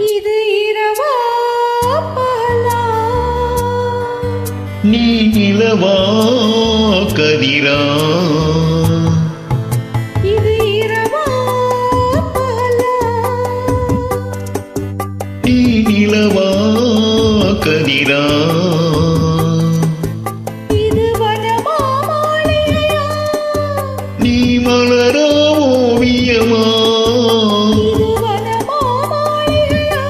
இது இரவா பகலா? நீ நிலவா கதிரா? இது இரவா பகலா? நீ நிலவா கதிரா? இது வனமா மாளிகையா? நீ மலரா ஓவியமா? இது வனமா மாளிகையா?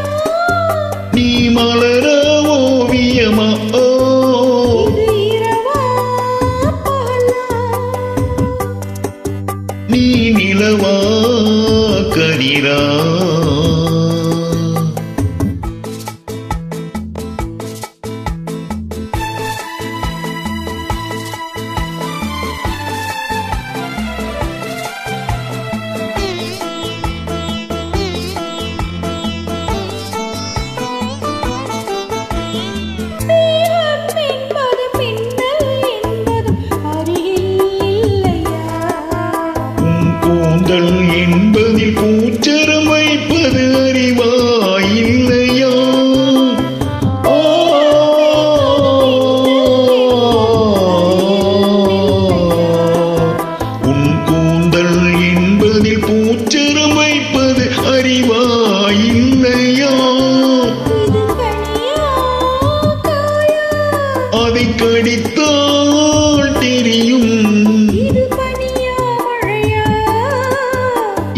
நீ மலரா ஓவியமா? ஓ இது இரவா பகலா? நீ நிலவா கதிரா? கூந்தல் என்பதில் பூச்சரம் வைப்பது அறிவாயில்லையா? உன் கூந்தல் என்பதில் பூச்சரம் வைப்பது அறிவாயில்லையா? அதை கடித்தால் தெரியும்.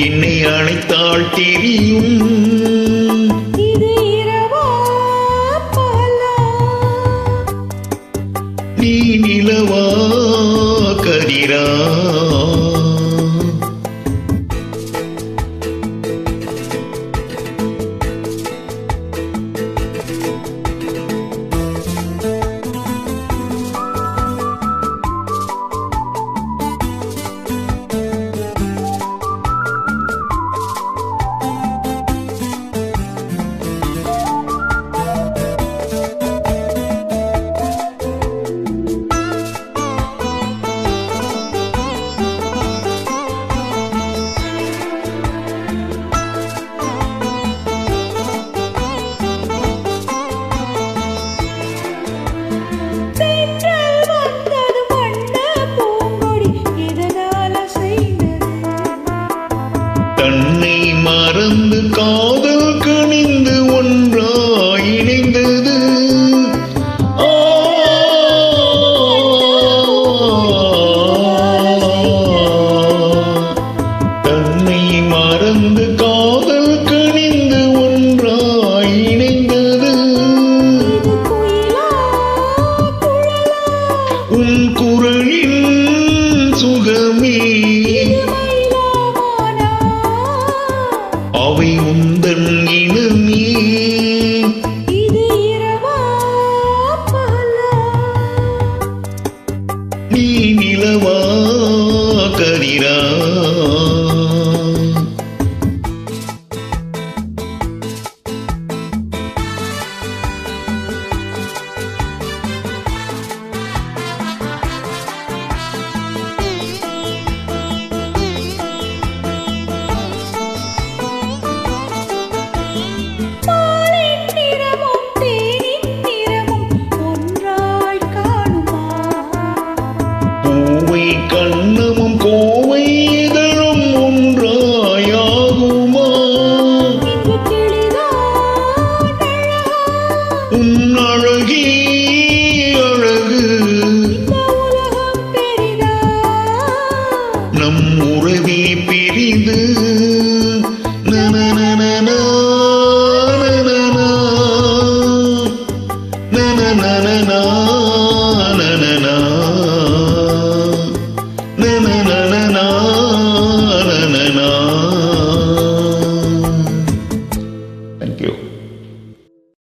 என்னை அழைத்தால் தெரியும். இது இரவா பகலா? நீ நிலவா கதிரா? தன்னை மறந்து காதல் கணிந்து ஒன்றாய் இணைந்தது. தன்னை மறந்து காதல் கணிந்து ஒன்றாய் இணைந்தது. உன் குரலின் சுகமே அவை உந்தன் இனமே. இது இரவா பகலா? நீ நிலவா கதிரா? கண்ணமும் கோவை இதழும் ஒன்றாயாகுமா? உன் அழகே அழகு. நம் உறவே பெரிது. நனநனனா நனநனா நனநனனா